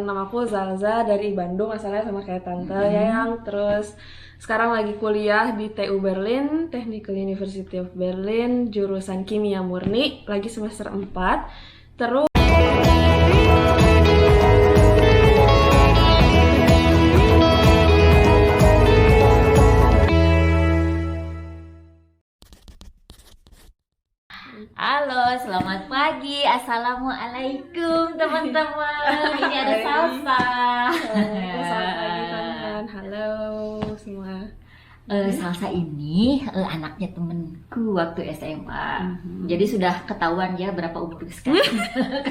Namaku Zalza dari Bandung, asalnya sama kayak tante Yayang. Terus sekarang lagi kuliah di TU Berlin, Technical University of Berlin, jurusan Kimia Murni, lagi semester 4. Terus Halo, selamat pagi. Assalamualaikum teman-teman. Ini ada Salsa. selamat pagi teman-teman, halo semua. Salsa ini anaknya temenku waktu SMA. Jadi sudah ketahuan ya berapa umur sekarang.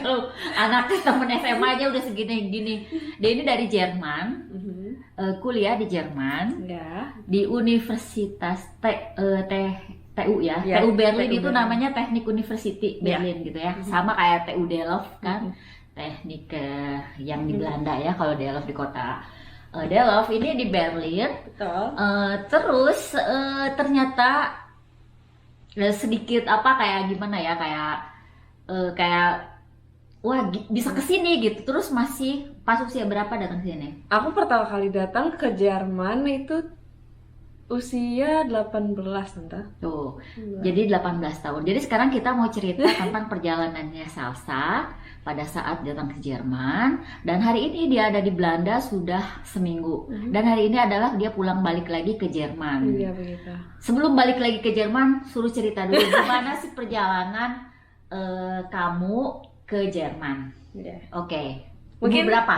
Kalau anak temen SMA aja udah segini-gini. Dia ini dari Jerman, kuliah di Jerman, Ya, di Universitas TU ya, Ya, TU Berlin TU itu Berlin. namanya Teknik University Berlin gitu ya, sama kayak TU Delft kan, teknik yang di Belanda ya, kalau Delft di kota Delft, ini di Berlin. betul. Terus ternyata sedikit apa kayak gimana ya, kayak wah bisa kesini gitu, terus masih pas usia berapa datang ke sini? Aku pertama kali datang ke Jerman itu usia 18, tante. Tuh, jadi 18 tahun. Jadi sekarang kita mau cerita tentang perjalanannya Salsa pada saat datang ke Jerman. Dan hari ini dia ada di Belanda sudah seminggu. Dan hari ini adalah dia pulang balik lagi ke Jerman. Iya, begitu. Sebelum balik lagi ke Jerman, suruh cerita dulu gimana sih perjalanan kamu ke Jerman. Iya. Oke, Mungkin- umur berapa?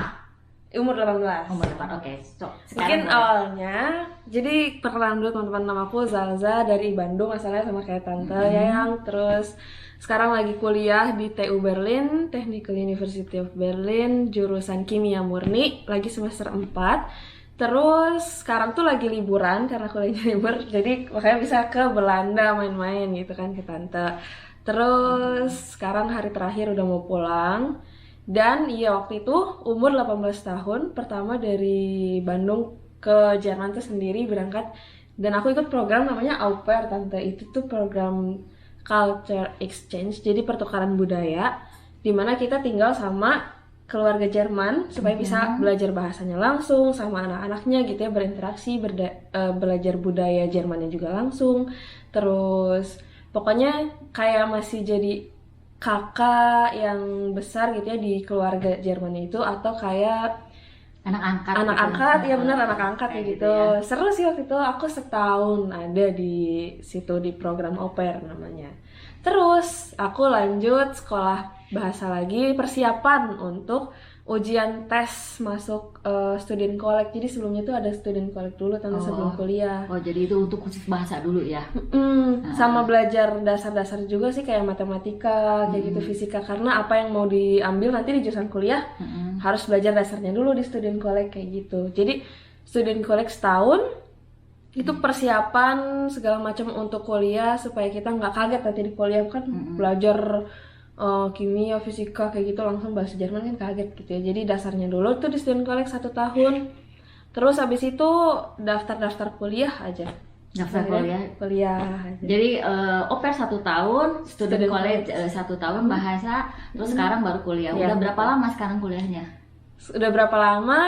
Umur 18. Umur berapa? Oke, so, Mungkin sekarang awalnya, jadi perkenalan dulu teman-teman, namaku Zalza dari Bandung, asalnya sama kayak tante Yayang. Terus sekarang lagi kuliah di TU Berlin, Technical University of Berlin, jurusan Kimia Murni, lagi semester 4. Terus sekarang tuh lagi liburan karena kuliahnya libur, jadi makanya bisa ke Belanda main-main gitu kan ke tante. Terus sekarang hari terakhir udah mau pulang. Dan iya, waktu itu umur 18 tahun, pertama dari Bandung ke Jerman tuh sendiri berangkat. Dan aku ikut program namanya Au Pair, tante. Itu tuh program culture exchange, jadi pertukaran budaya, dimana kita tinggal sama keluarga Jerman supaya bisa belajar bahasanya langsung sama anak-anaknya gitu ya, berinteraksi, belajar budaya Jermannya juga langsung. Terus pokoknya kayak masih jadi kakak yang besar gitu ya di keluarga Jermannya itu, atau kayak anak angkat. anak gitu. angkat, ya benar, anak angkat Kayak gitu. ya. Seru sih waktu itu, aku setahun ada di situ di program au pair namanya. Terus aku lanjut sekolah bahasa lagi, persiapan untuk ujian tes masuk student college. Jadi sebelumnya tuh ada student college dulu tante sebelum kuliah. Oh, jadi itu untuk khusus bahasa dulu ya? Sama belajar dasar-dasar juga sih, kayak matematika, kayak gitu, fisika, karena apa yang mau diambil nanti di jurusan kuliah harus belajar dasarnya dulu di student college kayak gitu. Jadi student college setahun itu persiapan segala macam untuk kuliah supaya kita nggak kaget nanti di kuliah kan belajar kimia, fisika kayak gitu langsung bahasa Jerman kan kaget gitu ya. Jadi dasarnya dulu tuh di student college 1 tahun. Terus habis itu daftar kuliah aja. Daftar Akhirnya kuliah aja. Jadi au pair 1 tahun, student college 1 tahun bahasa, terus sekarang baru kuliah. Iya, Udah berapa lama sekarang kuliahnya? Udah berapa lama?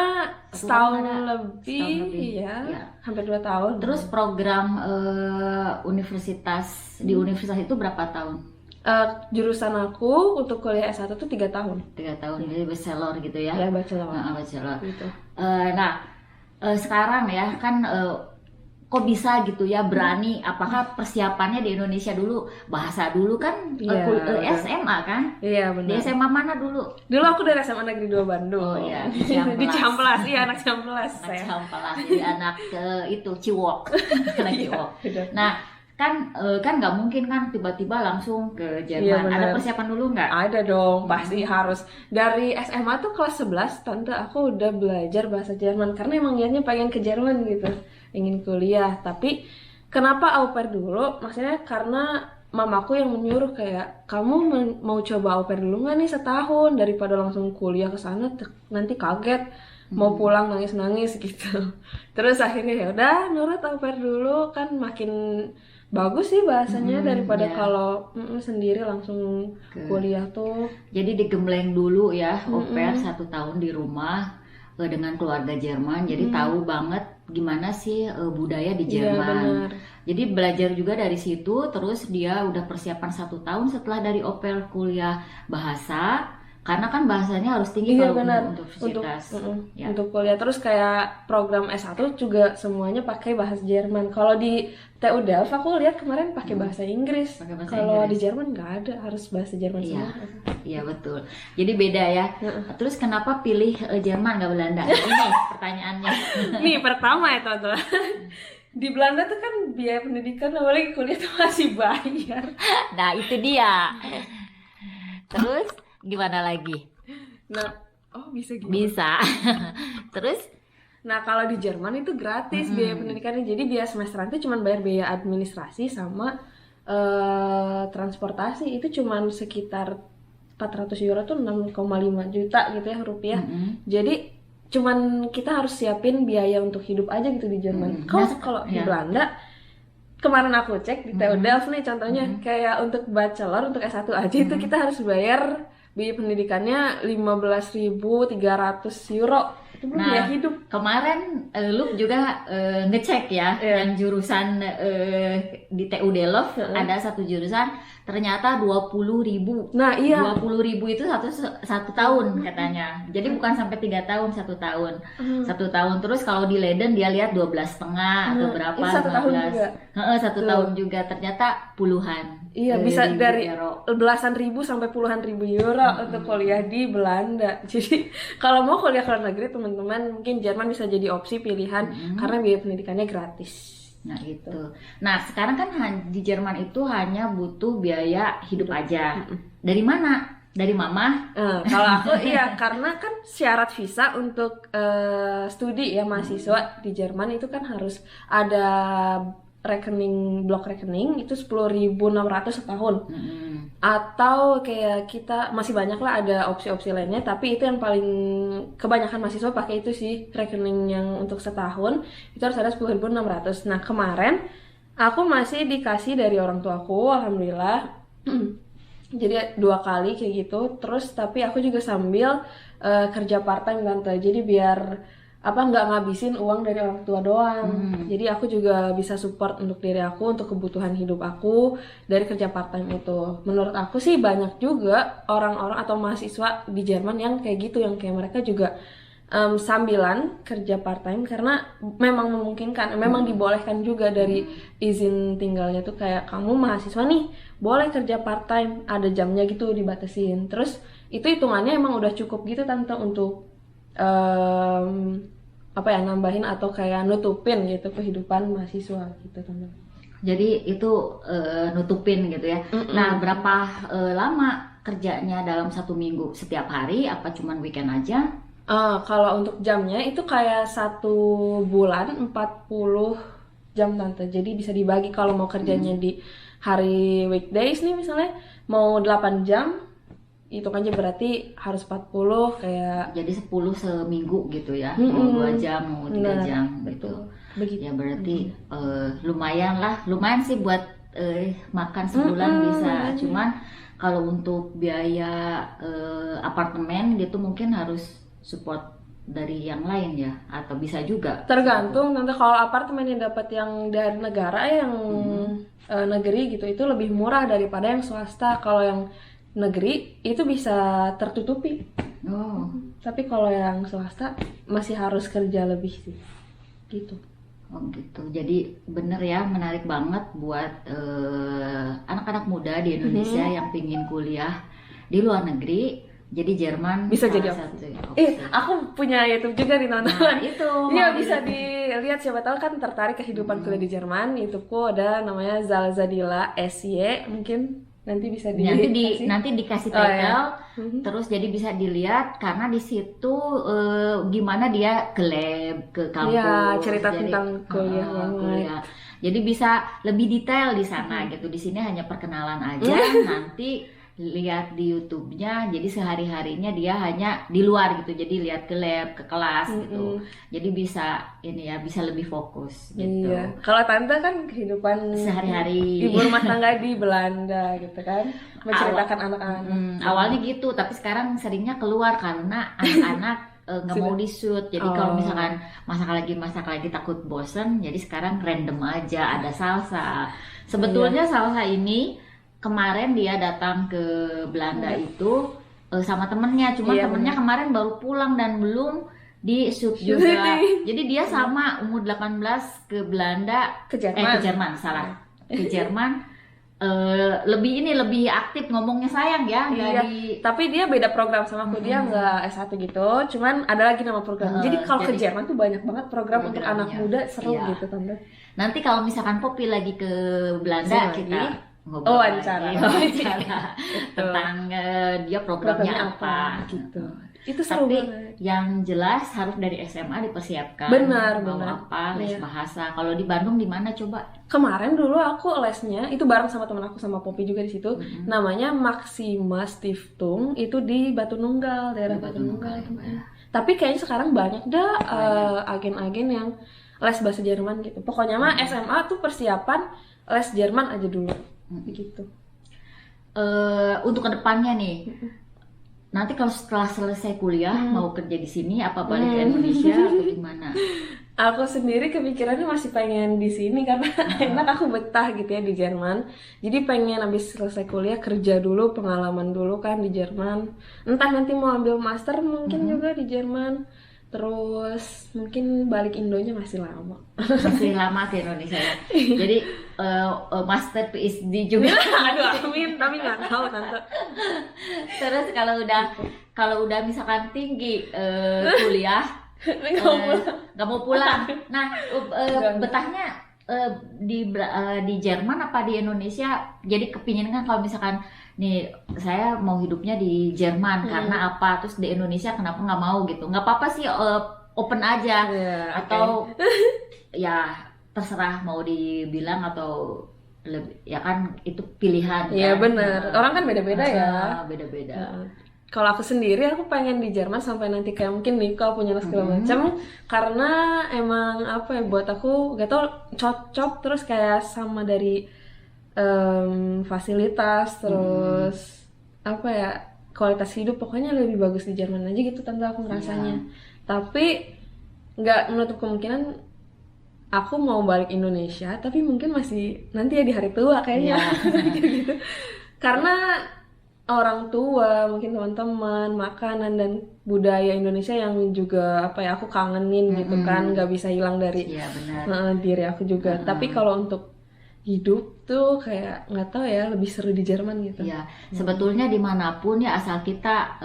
Setahun tahun ada. lebih, Setahun lebih, ya. ya. Hampir 2 tahun. Terus program universitas di universitas itu berapa tahun? Jurusan aku untuk kuliah S1 tuh 3 tahun. 3 tahun, jadi bachelor gitu ya? Ya, bachelor. Bachelor. Gitu. Sekarang ya kan kok bisa gitu ya berani? Apakah persiapannya di Indonesia dulu, bahasa dulu kan? Iya, SMA kan? Iya, Di benar. SMA mana dulu? Dulu aku dari SMA Negeri 2 Bandung. Oh, iya, di Di Ciamplas. Ciamplas, iya, anak Ciamplas Anak saya. Ciamplas, jadi anak itu Ciwok, anak Ciwok. benar. Nah kan nggak mungkin kan tiba-tiba langsung ke Iya, Jerman. benar. Ada persiapan dulu nggak? Ada dong, pasti harus. Dari SMA tuh kelas 11, tante aku udah belajar bahasa Jerman karena emang niatnya pengen ke Jerman gitu, ingin kuliah. Tapi kenapa au pair dulu? Maksudnya karena mamaku yang menyuruh, kayak kamu mau coba au pair dulu nggak nih setahun, daripada langsung kuliah ke sana nanti kaget mau pulang nangis-nangis gitu. Terus akhirnya ya udah nurut au pair dulu, kan makin bagus sih bahasanya daripada ya. kalau sendiri langsung kuliah tuh. Jadi digembleng dulu ya, au pair 1 tahun di rumah dengan keluarga Jerman. Jadi tahu banget gimana sih budaya di Iya, Jerman. benar. Jadi belajar juga dari situ. Terus dia udah persiapan 1 tahun setelah dari au pair kuliah bahasa. Karena kan bahasanya harus tinggi Iya, kalau benar. untuk universitas. Ya. Untuk kuliah terus kayak program S1 juga semuanya pakai bahasa Jerman. Kalau di TU Delft aku lihat kemarin pakai bahasa Inggris. Pakai bahasa Kalau di Inggris. Jerman nggak ada, harus bahasa Jerman Iya, semua. iya betul. Jadi beda ya. Terus kenapa pilih Jerman nggak Belanda? Ini pertanyaannya. Nih pertama ya teman-teman. Di Belanda tuh kan biaya pendidikan apalagi kuliah tuh masih bayar. Nah itu dia. Terus gimana lagi? Nah, bisa gitu. Bisa. Terus? Nah, kalau di Jerman itu gratis biaya pendidikannya. Jadi biaya semesteran itu cuma bayar biaya administrasi sama transportasi. Itu cuma sekitar 400 euro tuh 6,5 juta gitu ya rupiah. Jadi cuman kita harus siapin biaya untuk hidup aja gitu di Jerman. Kalau di Belanda kemarin aku cek di TU Delft nih contohnya kayak untuk bachelor untuk S1 aja itu kita harus bayar biaya pendidikannya 15.300 euro. Itu belum biaya hidup. Kemarin lu juga ngecek ya yang jurusan di TU Delft ada satu jurusan ternyata 20.000. Nah, iya. 20.000 itu satu tahun katanya. Jadi bukan sampai 3 tahun, 1 tahun. 1 tahun. Terus kalau di Leiden dia lihat 12,5 atau berapa? Itu 1 tahun juga. 1 tahun juga ternyata puluhan. Iya, bisa dari euro. belasan ribu sampai puluhan ribu euro untuk kuliah di Belanda. Jadi kalau mau kuliah ke luar negeri teman-teman mungkin Jerman bisa jadi opsi pilihan karena biaya pendidikannya gratis. Nah itu. Nah sekarang kan di Jerman itu hanya butuh biaya hidup aja. Dari mana? Dari mama? Kalau aku iya karena kan syarat visa untuk studi ya mahasiswa di Jerman itu kan harus ada blok rekening itu 10.600 setahun. Atau kayak kita masih banyak lah ada opsi-opsi lainnya, tapi itu yang paling kebanyakan mahasiswa pakai itu sih rekening yang untuk setahun itu harus ada 10.600. Nah kemarin aku masih dikasih dari orang tuaku, alhamdulillah. Jadi 2 kali kayak gitu. Terus tapi aku juga sambil kerja part time tante. Jadi biar nggak ngabisin uang dari orang tua doang. Jadi aku juga bisa support untuk diri aku, untuk kebutuhan hidup aku dari kerja part time itu. Menurut aku sih banyak juga orang-orang atau mahasiswa di Jerman yang kayak gitu, yang kayak mereka juga sambilan kerja part time karena memang memungkinkan, memang dibolehkan juga dari izin tinggalnya tuh kayak kamu mahasiswa nih boleh kerja part time, ada jamnya gitu dibatasin. Terus itu hitungannya emang udah cukup gitu tante untuk nambahin atau kayak nutupin gitu kehidupan mahasiswa gitu teman. Jadi itu nutupin gitu ya. Nah berapa lama kerjanya dalam 1 minggu? Setiap hari apa cuman weekend aja? Kalau untuk jamnya itu kayak 1 bulan 40 jam tante. Jadi bisa dibagi kalau mau kerjanya di hari weekdays nih misalnya mau 8 jam itu kan aja berarti harus 40 kayak jadi 10 seminggu gitu ya. Mau 2 jam, mau 3 jam gitu. Begitu. Ya berarti lumayan sih buat makan sebulan bisa. Cuman kalau untuk biaya apartemen gitu mungkin harus support dari yang lain ya, atau bisa juga tergantung nanti. Kalau apartemen yang dapat yang dari negara yang negeri gitu itu lebih murah daripada yang swasta. Kalau yang negeri itu bisa tertutupi. Tapi kalau yang swasta masih harus kerja lebih sih gitu. Gitu. Jadi bener ya, menarik banget buat anak-anak muda di Indonesia yang pingin kuliah di luar negeri. Jadi Jerman bisa jadi opsi. Aku punya YouTube juga nih teman-teman. Itu iya bisa dilihat, siapa tahu kan tertarik kehidupan kuliah di Jerman. YouTubeku ada namanya Zalzadila SY, mungkin nanti bisa nanti dikasih title. Terus jadi bisa dilihat karena di situ gimana dia ke lab, ke kampus. Iya, cerita tentang kuliah banget. Jadi bisa lebih detail di sana gitu. Di sini hanya perkenalan aja. Nanti lihat di YouTube-nya, jadi sehari-harinya dia hanya di luar gitu, jadi lihat ke lab, ke kelas gitu, jadi bisa ini ya, bisa lebih fokus gitu. Iya. Kalau tante kan kehidupan Sehari-hari. ibu rumah tangga di Belanda gitu kan, menceritakan anak-anak. Awalnya gitu, tapi sekarang seringnya keluar karena anak-anak nggak mau di shoot. Jadi kalau misalkan masak lagi takut bosen, jadi sekarang random aja, ada salsa. Sebetulnya salsa ini kemarin dia datang ke Belanda itu sama temennya, cuma temennya kemarin baru pulang dan belum di shoot juga. Jadi dia sama umur 18 ke Belanda, ke Jerman, ke Jerman. Lebih aktif ngomongnya sayang ya. Tapi dia beda program sama aku, dia nggak S1 gitu, cuman ada lagi nama program. Jadi kalau ke Jerman tuh banyak banget program untuk anak muda, seru gitu tante. Nanti kalau misalkan Poppy lagi ke Belanda, kita ngobrol wawancara tentang dia programnya apa gitu. Itu seru banget. Yang jelas harus dari SMA dipersiapkan. Benar. Apa les bahasa. Kalau di Bandung di mana coba? Kemarin dulu aku lesnya itu bareng sama teman aku, sama Poppy juga di situ. Namanya Maxima Stiftung, itu di Batu Nunggal, daerah Batu Nunggal. Tapi kayaknya sekarang banyak agen-agen yang les bahasa Jerman gitu. Pokoknya mah SMA tuh persiapan les Jerman aja dulu. Begitu. Untuk kedepannya nih, nanti kalau setelah selesai kuliah mau kerja di sini apa balik ke Indonesia atau gimana? Aku sendiri kepikirannya masih pengen di sini karena enak, aku betah gitu ya di Jerman. Jadi pengen habis selesai kuliah kerja dulu, pengalaman dulu kan di Jerman. Entah nanti mau ambil master mungkin juga di Jerman. Terus mungkin balik Indonya masih lama. Masih lama ke Indonesia ya. Jadi master PhD juga. Aduh amin, tapi nggak tahu tante. Terus kalau udah misalkan tinggi kuliah nggak mau pulang. Nah betahnya di Jerman apa di Indonesia? Jadi kepingin kan kalau misalkan nih saya mau hidupnya di Jerman karena apa, terus di Indonesia kenapa nggak mau gitu? Nggak apa-apa sih, open aja atau ya terserah mau dibilang atau ya kan itu pilihan. Iya kan? benar, orang kan beda-beda ya. Beda-beda. Kalau aku sendiri aku pengen di Jerman sampai nanti kayak mungkin nikah punya anak segala macam, karena emang apa ya, buat aku gak tau cocok, terus kayak sama dari fasilitas, terus apa ya, kualitas hidup pokoknya lebih bagus di Jerman aja gitu tante, aku ngerasanya. Tapi nggak menutup kemungkinan aku mau balik Indonesia, tapi mungkin masih nanti ya di hari tua kayaknya. gitu. Karena orang tua, mungkin teman-teman, makanan dan budaya Indonesia yang juga apa ya, aku kangenin gitu kan, nggak bisa hilang dari diri aku juga. Tapi kalau untuk hidup tuh kayak nggak tahu ya, lebih seru di Jerman gitu. Ya sebetulnya dimanapun ya, asal kita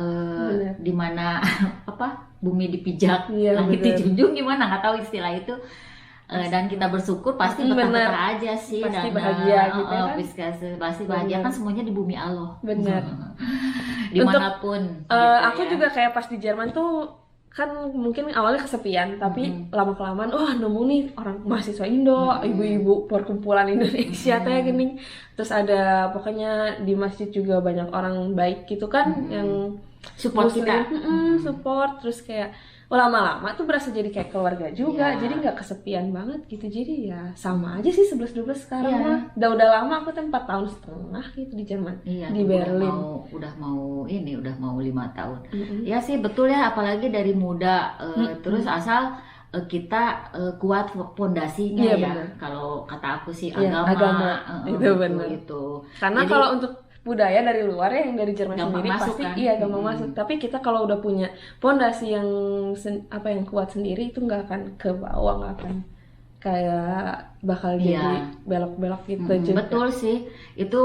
dimana apa bumi dipijak, langit dijunjung, gimana nggak tahu istilah itu. Dan kita bersyukur pasti betah-betah aja sih, pasti dan bahagia gitu kan. Pasti bahagia kan, semuanya di bumi Allah. Benar. Dimanapun. Aku juga kayak pas di Jerman tuh kan mungkin awalnya kesepian, tapi lama-kelamaan nemu nih orang mahasiswa Indo, ibu-ibu perkumpulan Indonesia kayak gini. Terus ada pokoknya di masjid juga banyak orang baik gitu kan, yang support kita. Support, terus kayak lama-lama tuh berasa jadi kayak keluarga juga, jadi nggak kesepian banget gitu. Jadi ya sama aja sih 11-12 sekarang mah. Udah lama, aku tuh 4 tahun setengah gitu di Jerman, di Berlin. Udah mau 5 tahun. Ya sih betul ya, apalagi dari muda. Terus asal kita kuat fondasinya kalau kata aku sih agama itu benar. Itu. Karena kalau untuk budaya dari luar ya, yang dari Jerman sendiri pasti kan? Gampang masuk. Tapi kita kalau udah punya fondasi yang yang kuat sendiri, itu nggak akan ke bawah, nggak akan kayak bakal jadi belok-belok gitu juga. Betul sih, itu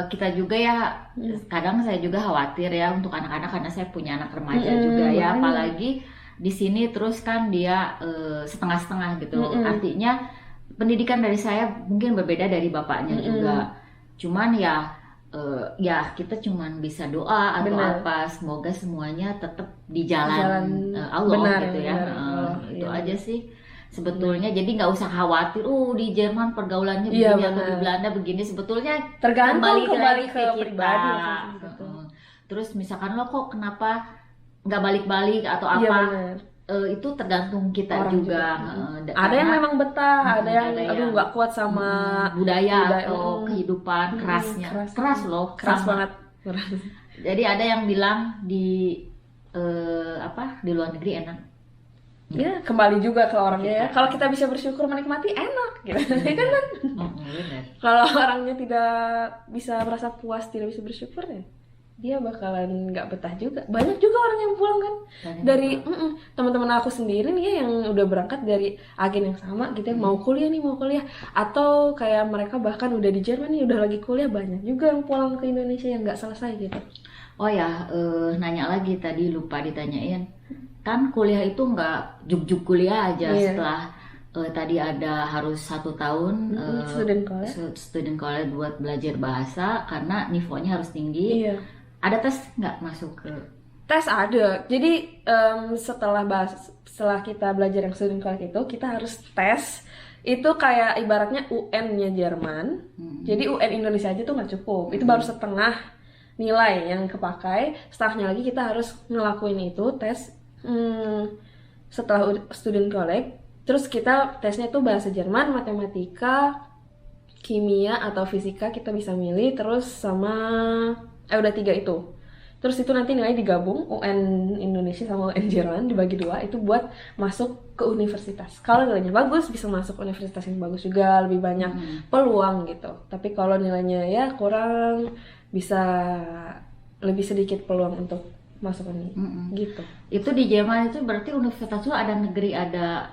kita juga ya, kadang saya juga khawatir ya untuk anak-anak, karena saya punya anak remaja juga ya, apalagi di sini terus kan dia setengah-setengah gitu. Artinya pendidikan dari saya mungkin berbeda dari bapaknya juga. Cuman ya kita cuman bisa doa atau apa, semoga semuanya tetap di jalan Allah gitu ya. Itu aja sih. sebetulnya. Jadi nggak usah khawatir, di Jerman pergaulannya Iya, begini atau di benar. Belanda begini. Sebetulnya Tergantung kembali lagi ke pribadi kan, gitu. Heeh. Terus misalkan lo kok kenapa nggak balik-balik atau Iya apa, benar. itu tergantung kita Orang juga. Ada yang memang betah, ada yang ada aduh yang, nggak kuat sama budaya atau kehidupan kerasnya. Keras loh, keras sama. banget. Keras. Jadi ada yang bilang di di luar negeri enak. Ya, kembali juga ke orangnya ya. Kalau kita bisa bersyukur menikmati enak gitu. Kan Benar. kalau orangnya tidak bisa merasa puas, tidak bisa bersyukur ya, dia bakalan nggak betah juga. Banyak juga orang yang pulang kan dari teman-teman aku sendiri nih ya, yang udah berangkat dari agen yang sama gitu ya, mau kuliah atau kayak mereka bahkan udah di Jerman nih, udah lagi kuliah, banyak juga yang pulang ke Indonesia yang nggak selesai gitu. Oh ya, nanya lagi tadi lupa ditanyain. Kan kuliah itu nggak juk-juk kuliah aja. Iya. Setelah tadi ada harus 1 tahun student college buat belajar bahasa karena nivonya harus tinggi. Iya. Ada tes nggak masuk ke? Tes ada. Jadi setelah kita belajar yang student college itu, kita harus tes. Itu kayak ibaratnya UN-nya Jerman. Jadi UN Indonesia aja tuh nggak cukup. Itu baru setengah nilai yang kepakai. Setengahnya lagi kita harus ngelakuin itu tes setelah student college. Terus kita tesnya tuh bahasa Jerman, matematika, kimia atau fisika kita bisa milih. Terus sama udah 3 itu. Terus itu nanti nilai digabung, UN Indonesia sama UN Jerman dibagi 2, itu buat masuk ke universitas. Kalau nilainya bagus bisa masuk universitas yang bagus juga, lebih banyak peluang gitu. Tapi kalau nilainya ya kurang, bisa lebih sedikit peluang untuk masuk ini gitu. Itu di Jerman itu berarti universitas itu ada negeri, ada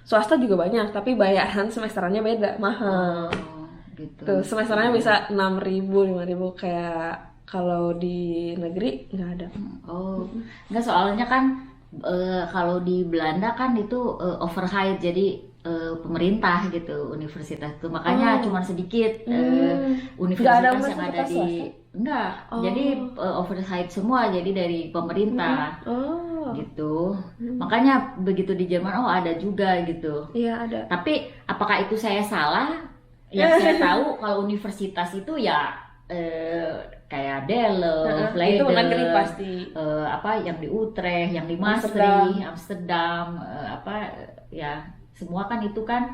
swasta juga banyak, tapi bayaran semesterannya beda, mahal. Gitu. Tuh, semesterannya bisa 6.000, 5.000, kayak kalau di negeri nggak ada. Nggak, soalnya kan kalau di Belanda kan itu overhead, jadi pemerintah gitu universitas itu, makanya cuma sedikit universitas yang ada di jadi overhead semua, jadi dari pemerintah gitu. Makanya begitu di Jerman ada juga gitu. Iya ada. Tapi apakah itu saya salah? Yang saya tahu kalau universitas itu ya kayak Delft, Leiden, itu negeri pasti. Yang di Utrecht, yang di Maastricht, Amsterdam, ya semua kan itu kan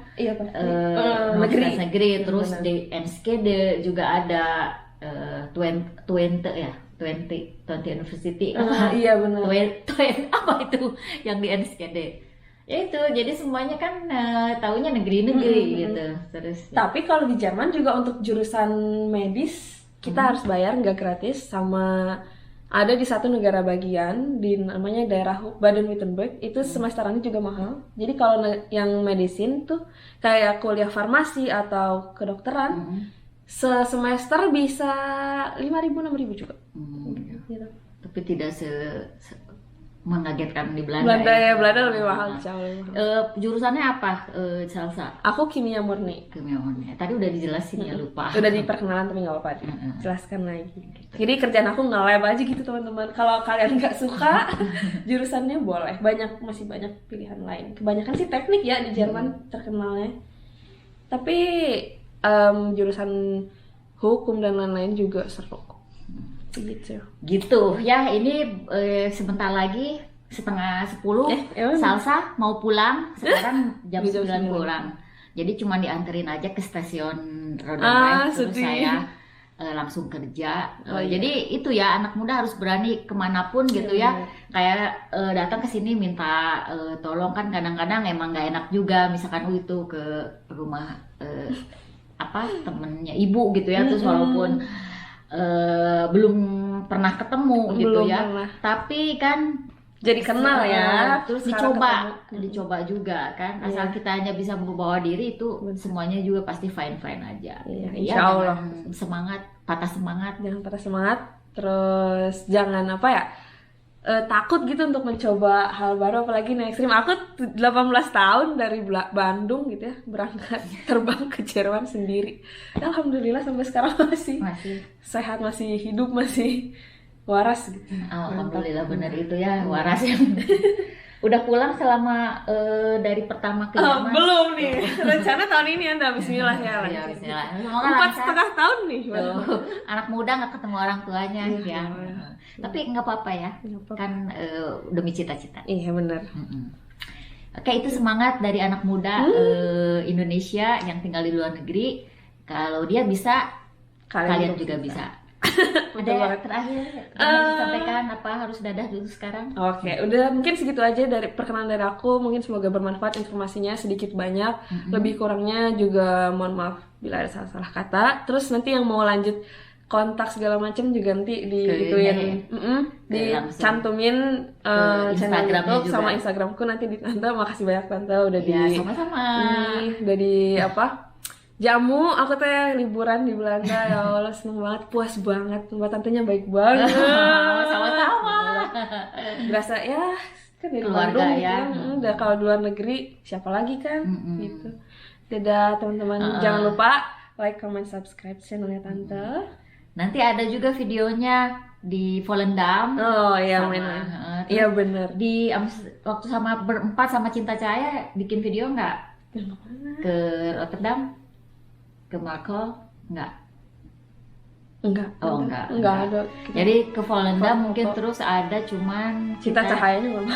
negeri. Terus di Enschede juga ada 20 University. Iya benar. 20 apa itu yang di Enschede? Ya itu, jadi semuanya kan taunya negeri-negeri gitu. Terus tapi kalau di Jerman juga untuk jurusan medis kita harus bayar, nggak gratis. Sama ada di satu negara bagian di namanya daerah Baden-Württemberg, itu semesterannya juga mahal. Jadi kalau yang medisin tuh kayak kuliah farmasi atau kedokteran, semester bisa 5.000, 6.000 juga. Gitu. Tapi tidak mengagetkan di Belanda. Belanda lebih mahal, jauh lebih mahal. Jurusannya apa, Salsa? Aku kimia murni. Kimia murni. Tadi udah dijelasin ya, lupa. Udah di perkenalan tapi nggak apa-apa. Jelaskan lagi. Jadi kerjaan aku nge-lab aja gitu teman-teman. Kalau kalian nggak suka jurusannya boleh. Masih banyak pilihan lain. Kebanyakan sih teknik ya di Jerman terkenalnya. Tapi jurusan hukum dan lain-lain juga seru. Gitu ya. Ini sebentar lagi 9:30 Salsa mau pulang. Sekarang jam 9 pulang. Jadi cuma dianterin aja ke stasiun Rodenrijs, terus saya langsung kerja. Jadi itu ya, anak muda harus berani kemanapun gitu ya. Kayak datang ke sini minta tolong kan kadang-kadang emang nggak enak juga. Misalkan itu ke rumah temennya ibu gitu ya, terus walaupun belum pernah ketemu gitu ya, tapi kan jadi kenal ya, terus dicoba juga kan, asal kita hanya bisa membawa diri itu semuanya juga pasti fine aja. Insya Allah. Jangan patah semangat, terus jangan takut gitu untuk mencoba hal baru, apalagi naik ekstrim. Aku 18 tahun dari Bandung gitu ya, berangkat terbang ke Jerman sendiri. Alhamdulillah sampai sekarang masih sehat, masih hidup, masih waras gitu. Alhamdulillah, benar itu ya, waras ya. Udah pulang selama dari pertama ke Yaman? Belum nih. Rencana tahun ini Anda Bismillah ya. Ya, bismillah. Semoga 4,5 tahun nih. Tuh, anak muda nggak ketemu orang tuanya Iya. ya. Tapi nggak apa-apa ya, Nggak apa-apa. kan demi cita-cita. Iya benar. Oke, itu semangat dari anak muda Indonesia yang tinggal di luar negeri. Kalau dia bisa, kalian juga bisa. Ada yang banget. terakhir yang harus disampaikan apa harus dadah dulu sekarang? Oke, udah mungkin segitu aja dari perkenalan dari aku. Mungkin semoga bermanfaat informasinya sedikit banyak. Lebih kurangnya juga mohon maaf bila ada salah-salah kata. Terus nanti yang mau lanjut kontak segala macam juga nanti digituin, dicantumin channel Instagramnya YouTube juga. sama Instagramku nanti di Tante. Makasih banyak Tante udah Ya, sama-sama. udah di apa? Jamu aku teh liburan di Belanda ya Allah seneng banget, puas banget, mbak tantenya baik banget. Sama-sama. Berasa ya kan dari Keluarga Bandung ya. kan, udah kalau di luar negeri siapa lagi kan gitu. Dadah teman-teman, jangan lupa like, comment, subscribe channelnya Tante. Nanti ada juga videonya di Volendam. Oh iya Sama, main-main. terus Iya bener. Di waktu sama berempat sama Cinta Cahaya bikin video nggak? Ke Rotterdam? Ke Marco? Nggak? Enggak. Oh, enggak. Enggak ada. Jadi ke Volendam Foto. mungkin terus ada cuman Cinta cahayanya belum.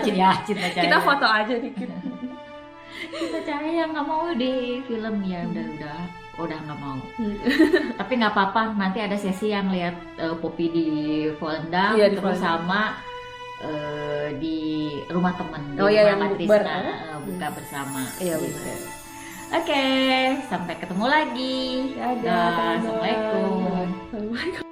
Ya, Cinta Cahaya. Kita foto aja dikit. Cinta Cahaya nggak mau di film ya, udah nggak mau. Tapi nggak apa-apa, nanti ada sesi yang lihat Poppy di Volendam, Iya, di terus Volendam. sama di rumah temen di Oh iya, rumah yang Trisna, bukber. buka bersama. Iya Gitu. benar. Oke, sampai ketemu lagi. Dadah, Dah, teman-teman. Assalamualaikum. Assalamualaikum.